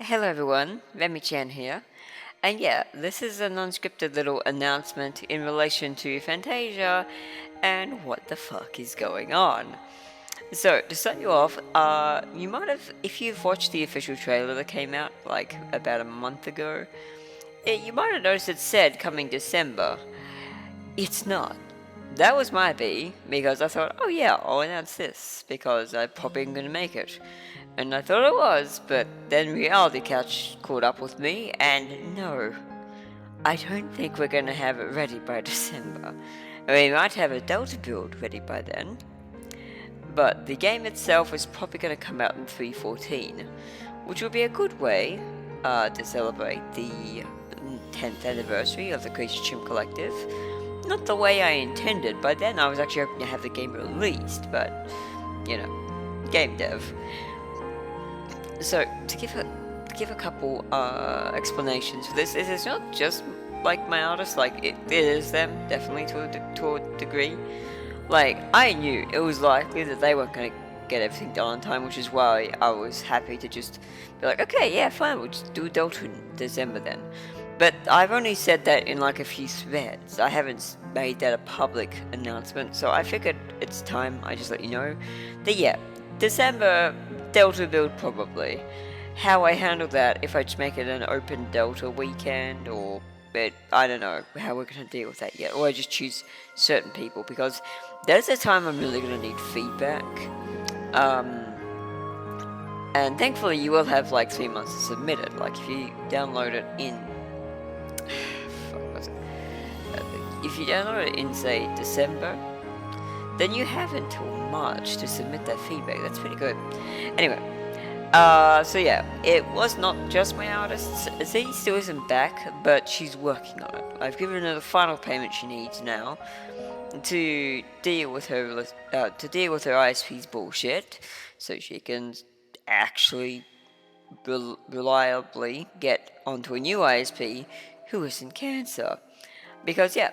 Hello everyone, remi-chan here. And yeah, this is an unscripted little announcement in relation to Fantasia and what the fuck is going on. So, to start you off, you might have, if you've watched the official trailer that came out like about a month ago, you might have noticed it said coming December. It's not. That was my B, because I thought, oh yeah, I'll announce this, because I probably am going to make it. And I thought it was, but then reality caught up with me, and no, I don't think we're going to have it ready by December. We might have a Delta build ready by then, but the game itself is probably going to come out in 3.14, which will be a good way to celebrate the 10th anniversary of the Crazy Chimp Collective. Not the way I intended. By then I was actually hoping to have the game released, but, you know, game dev. So, to give a couple explanations for this, is not just like my artists, like it is them, definitely to a degree. Like, I knew it was likely that they weren't going to get everything done on time, which is why I was happy to just be like, okay, yeah, fine, we'll just do Delta in December then. But I've only said that in like a few threads. I haven't made that a public announcement, so I figured it's time I just let you know that yeah, December Delta build probably. How I handle that, if I just make it an open Delta weekend, or I don't know how we're going to deal with that yet, or I just choose certain people, because there's a time I'm really going to need feedback. And thankfully you will have like 3 months to submit it. Like if you download it in if you download it in, say, December, then you have until March to submit that feedback. That's pretty good. Anyway, so yeah, it was not just my artist. Z still isn't back, but she's working on it. I've given her the final payment she needs now to deal with her ISP's bullshit, so she can actually reliably get onto a new ISP who isn't cancer. Because yeah,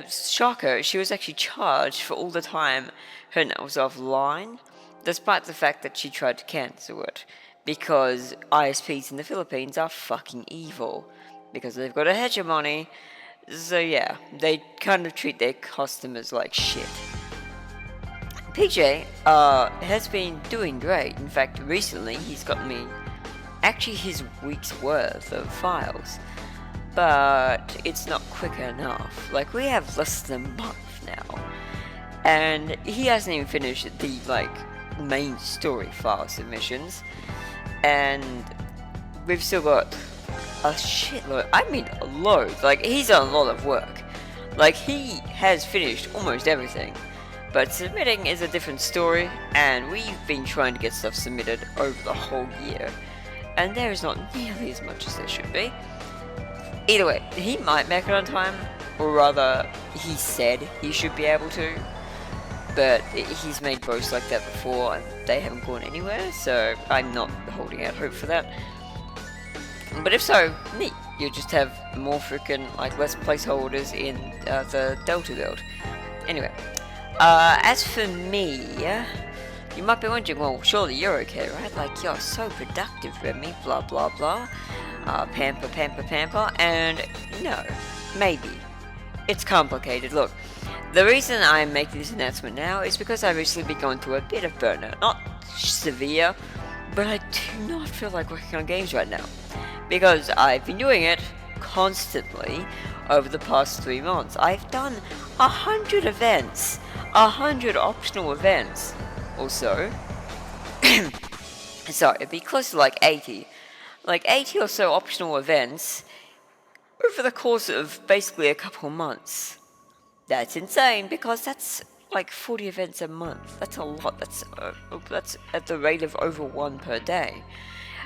shocker, she was actually charged for all the time her net was offline, despite the fact that she tried to cancel it. Because ISPs in the Philippines are fucking evil. Because they've got a hegemony. So yeah, they kind of treat their customers like shit. PJ has been doing great. In fact, recently he's got me actually his week's worth of files. But it's not quick enough. Like, we have less than a month now, and he hasn't even finished the main story file submissions, and we've still got a shitload. I mean, a load. Like, he's done a lot of work. Like, he has finished almost everything, but submitting is a different story, and we've been trying to get stuff submitted over the whole year, and there is not nearly as much as there should be. Either way, he might make it on time, or rather, he said he should be able to, but he's made boasts like that before, and they haven't gone anywhere, so I'm not holding out hope for that. But if so, neat. You'll just have more freaking, less placeholders in the Delta build. Anyway, as for me, you might be wondering, well, surely you're okay, right? Like, you're so productive, Remy, blah blah blah. Pamper, and no, maybe. It's complicated. Look, the reason I'm making this announcement now is because I've recently been going through a bit of burnout. Not severe, but I do not feel like working on games right now. Because I've been doing it constantly over the past 3 months. I've done 100 events, 100 optional events, or so. Sorry, it'd be close to 80. 80 or so optional events over the course of basically a couple months. That's insane, because that's 40 events a month. That's a lot. That's at the rate of over 1 per day.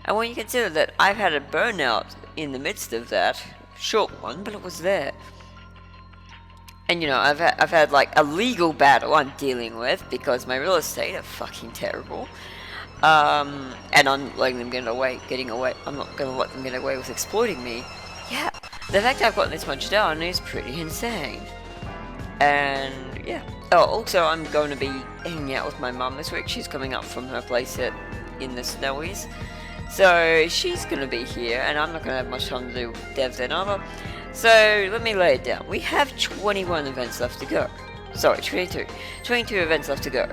And when you consider that I've had a burnout in the midst of that, short one, but it was there. And I've had a legal battle I'm dealing with because my real estate are fucking terrible. And I'm letting them getting away. I'm not gonna let them get away with exploiting me. Yeah, the fact I've gotten this much done is pretty insane. And yeah. Oh, also I'm going to be hanging out with my mum this week. She's coming up from her place in the Snowies. So she's gonna be here, and I'm not gonna have much time to do devs then either. So let me lay it down. We have 21 events left to go. Sorry, 22. 22 events left to go.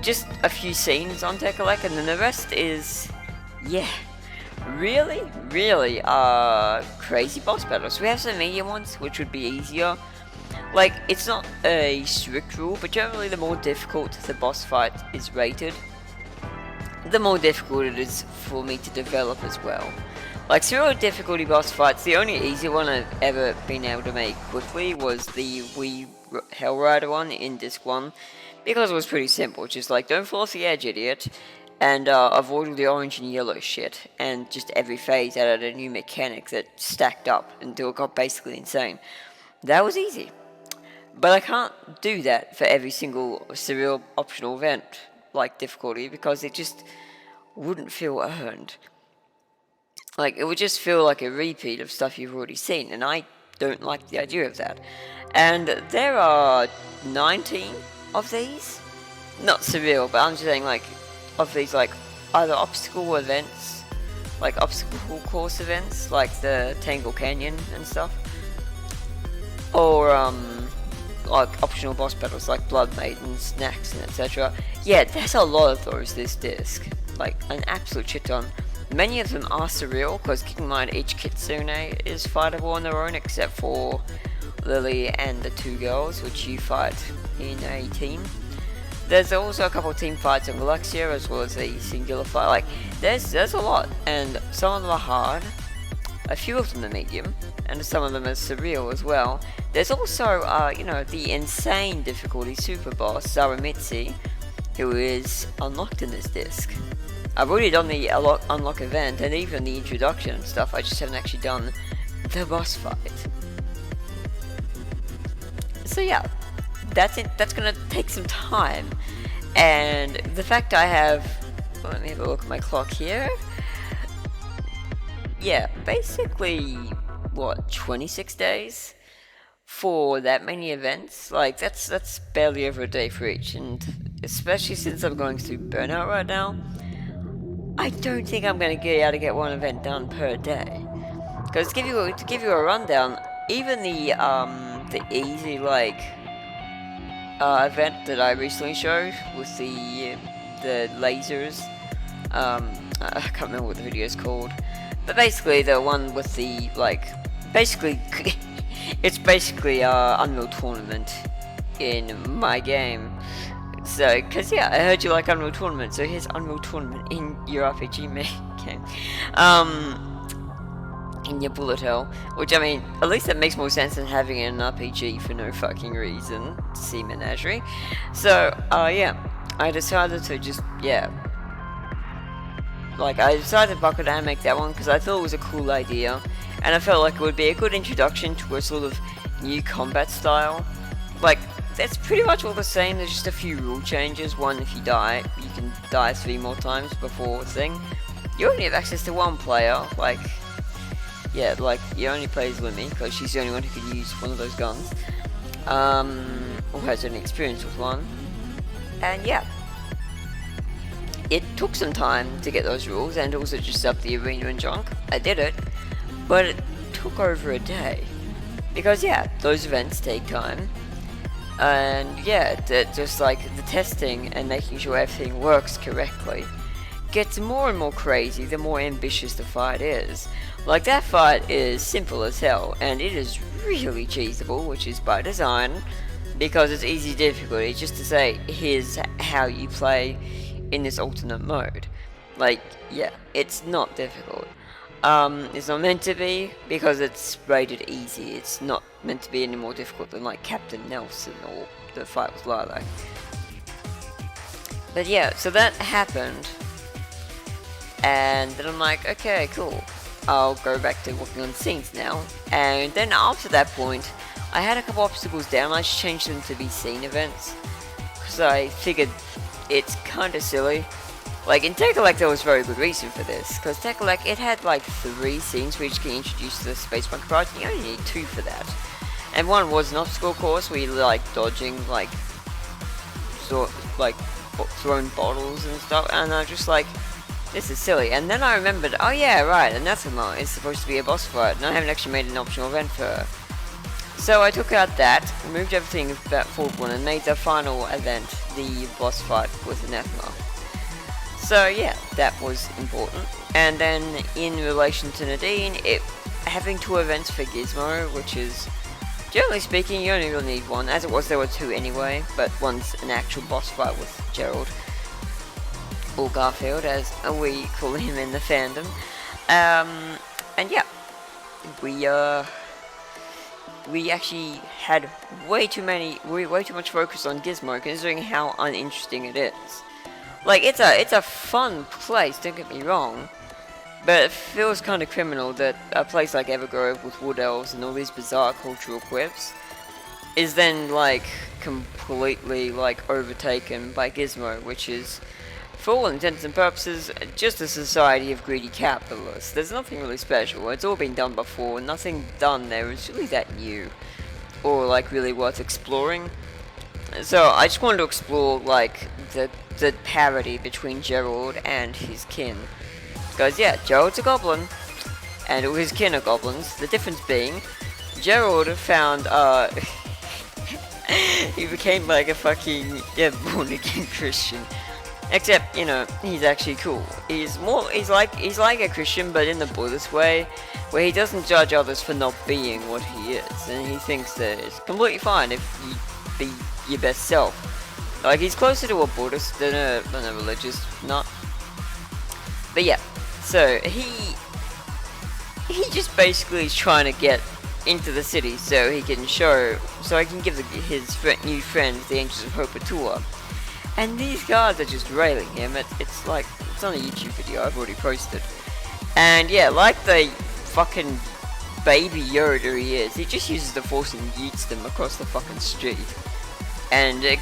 Just a few scenes on Tekalek, and then the rest is, yeah, really crazy boss battles. We have some medium ones, which would be easier. Like, it's not a strict rule, but generally the more difficult the boss fight is rated, the more difficult it is for me to develop as well. Like, zero difficulty boss fights, the only easy one I've ever been able to make quickly was the Wii Hellrider one in Disc 1, because it was pretty simple, just like, don't fall off the edge, idiot, and avoid all the orange and yellow shit, and just every phase added a new mechanic that stacked up until it got basically insane. That was easy. But I can't do that for every single serial optional event, like difficulty, because it just wouldn't feel earned. Like, it would just feel like a repeat of stuff you've already seen, and I don't like the idea of that. And there are 19 of these. Not surreal, but I'm just saying, like, of these, like, either obstacle events, like obstacle course events, like the Tangle Canyon and stuff, or, like, optional boss battles, like Blood Maidens, Snacks, and etc. Yeah, there's a lot of those this disc. Like, an absolute shit ton. Many of them are surreal, because keep in mind each Kitsune is fightable on their own, except for Lily and the two girls, which you fight in a team. There's also a couple of team fights in Galaxia, as well as a singular fight. Like, there's a lot, and some of them are hard, a few of them are medium, and some of them are surreal as well. There's also, you know, the insane difficulty super boss, Zaramitzi, who is unlocked in this disc. I've already done the unlock event, and even the introduction and stuff, I just haven't actually done the boss fight. So yeah, that's it. That's gonna take some time, and the fact I have, let me have a look at my clock here. Yeah, basically, what, 26 days for that many events? Like, that's barely over a day for each, and especially since I'm going through burnout right now, I don't think I'm gonna get able to get one event done per day. Because to give you a rundown, even the easy, like, event that I recently showed with the lasers, I can't remember what the video is called, but basically the one with the, like, basically it's basically Unreal Tournament in my game. So, cause yeah, I heard you like Unreal Tournament, so here's Unreal Tournament in your RPG game. In your bullet hell, which, I mean, at least that makes more sense than having an RPG for no fucking reason, see Menagerie. So, yeah, I decided to just, yeah, like, I decided to buckle down and make that one, because I thought it was a cool idea, and I felt like it would be a good introduction to a sort of new combat style. Like, that's pretty much all the same, there's just a few rule changes. One, if you die, you can die 3 more times before thing. You only have access to one player, like, yeah, like, you only play as Lemmy, because she's the only one who can use one of those guns, or has any experience with one, and yeah. It took some time to get those rules, and also just up the arena and junk. I did it, but it took over a day, because yeah, those events take time, and yeah, just like the testing and making sure everything works correctly gets more and more crazy the more ambitious the fight is. Like, that fight is simple as hell, and it is really cheesable, which is by design, because it's easy difficulty, just to say, here's how you play in this alternate mode. Like, yeah, it's not difficult. It's not meant to be, because it's rated easy. It's not meant to be any more difficult than, like, Captain Nelson or the fight with Lilac. But yeah, so that happened, and then I'm like, okay, cool, I'll go back to working on scenes now. And then after that point, I had a couple obstacles down. I just changed them to be scene events, because I figured it's kinda silly. Like, in Tekalek there was very good reason for this, because Tekalek, it had like 3 scenes for each get introduced to the Space Monkey Prize, and you only need 2 for that. And one was an obstacle course where you like dodging, like, sort like thrown bottles and stuff, and I just like, this is silly. And then I remembered, oh yeah, right, Anathema is supposed to be a boss fight, and I haven't actually made an optional event for her. So I took out that, moved everything back forward one, and made the final event the boss fight with Anathema. So yeah, that was important. And then in relation to Nadine, having 2 events for Gizmo, which is, generally speaking, you only really need one. As it was, there were 2 anyway, but one's an actual boss fight with Gerald, or Garfield, as we call him in the fandom. And yeah, we actually had way too much focus on Gizmo, considering how uninteresting it is. Like, it's a fun place, don't get me wrong, but it feels kind of criminal that a place like Evergrove with wood elves and all these bizarre cultural quips is then, like, completely, like, overtaken by Gizmo, which is, for all intents and purposes, just a society of greedy capitalists. There's nothing really special. It's all been done before. Nothing done there is really that new, or like really worth exploring. So I just wanted to explore like the parity between Gerald and his kin. Because yeah, Gerald's a goblin, and all his kin are goblins. The difference being, Gerald found he became like a fucking born again Christian. Except, you know, he's actually cool. He's like a Christian, but in the Buddhist way, where he doesn't judge others for not being what he is, and he thinks that it's completely fine if you be your best self. Like, he's closer to a Buddhist than a religious nut. But yeah, so he just basically is trying to get into the city so he can give his new friends, the Angels of Hope, a tour. And these guys are just railing him. It's on a YouTube video I've already posted. And yeah, like the fucking baby Yoda he is, he just uses the Force and yeets them across the fucking street. And it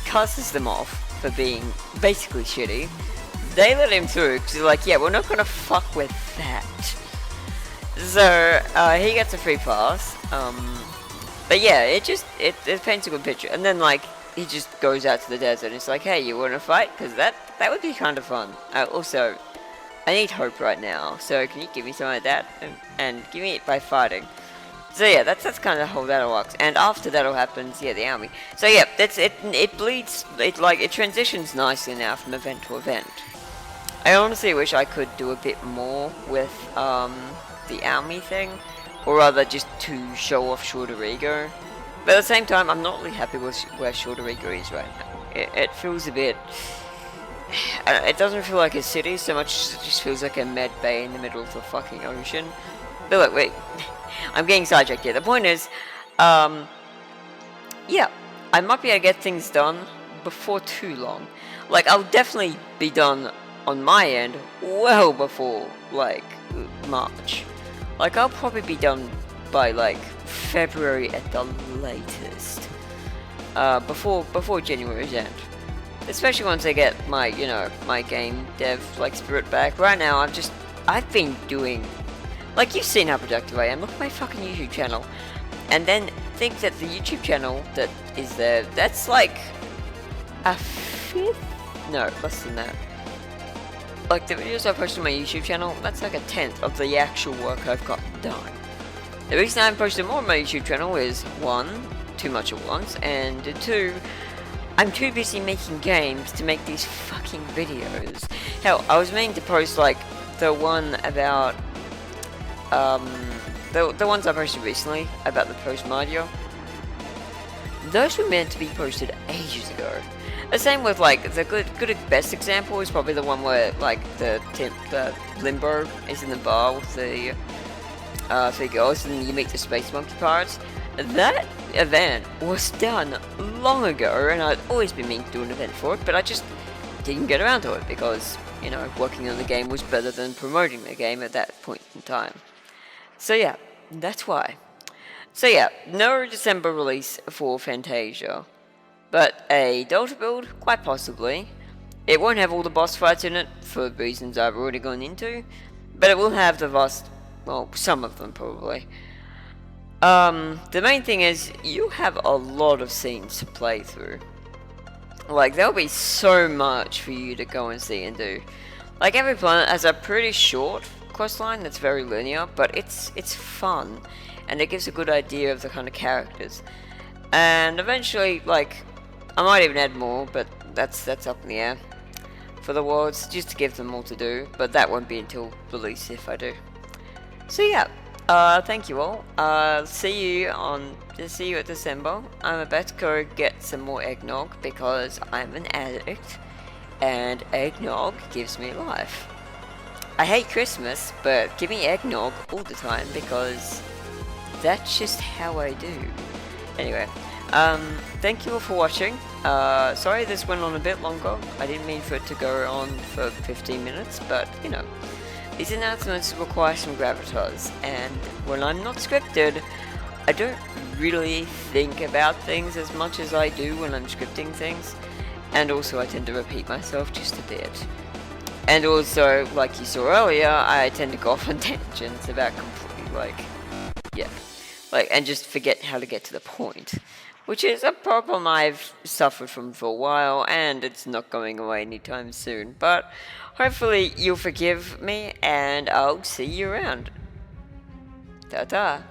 cusses them off for being basically shitty. They let him through because they're like, yeah, we're not gonna fuck with that. So he gets a free pass. But yeah, it paints a good picture. And then like, he just goes out to the desert and it's like, hey, you wanna fight? Because that would be kind of fun. Also, I need hope right now, so can you give me some of that? And give me it by fighting. So yeah, that's kind of how that works. And after that all happens, yeah, the army. So yeah, it bleeds, it transitions nicely now from event to event. I honestly wish I could do a bit more with the army thing, or rather just to show off Shorterigo. But at the same time, I'm not really happy with where Shorterigo is right now. It feels a bit... it doesn't feel like a city so much as it just feels like a med bay in the middle of the fucking ocean. But look, wait. I'm getting sidetracked here. The point is, yeah, I might be able to get things done before too long. Like, I'll definitely be done on my end well before, like, March. Like, I'll probably be done by, like, February at the latest. Before January's end. Especially once I get my, you know, my game dev, like, spirit back. Right now, I've been doing, like, you've seen how productive I am. Look at my fucking YouTube channel. And then think that the YouTube channel that is there, that's like a fifth? No, less than that. Like, the videos I post on my YouTube channel, that's like a tenth of the actual work I've got done. The reason I haven't posted more on my YouTube channel is, 1, too much at once, and 2, I'm too busy making games to make these fucking videos. Hell, I was meaning to post, like, the one about, the ones I posted recently, about the Post Mario. Those were meant to be posted ages ago. The same with, like, the good best example is probably the one where, like, the Limbo is in the bar with the, 3 girls, and you meet the Space Monkey Pirates. That event was done long ago, and I'd always been meaning to do an event for it, but I just didn't get around to it, because, you know, working on the game was better than promoting the game at that point in time. So yeah, that's why. So yeah, no December release for Fantasia, but a Delta build, quite possibly. It won't have all the boss fights in it, for reasons I've already gone into, but it will have the vast, well, some of them probably. The main thing is, you have a lot of scenes to play through. Like, there'll be so much for you to go and see and do. Like every planet has a pretty short quest line that's very linear, but it's fun, and it gives a good idea of the kind of characters. And eventually, like, I might even add more, but that's up in the air for the worlds, just to give them more to do. But that won't be until release if I do. So yeah, thank you all. See you at December. I'm about to go get some more eggnog because I'm an addict, and eggnog gives me life. I hate Christmas, but give me eggnog all the time because that's just how I do. Anyway, thank you all for watching. Sorry this went on a bit longer. I didn't mean for it to go on for 15 minutes, but you know, these announcements require some gravitas, and when I'm not scripted, I don't really think about things as much as I do when I'm scripting things, and also I tend to repeat myself just a bit. And also, like you saw earlier, I tend to go off on tangents about completely, and just forget how to get to the point. Which is a problem I've suffered from for a while, and it's not going away anytime soon. But hopefully you'll forgive me, and I'll see you around. Ta-ta.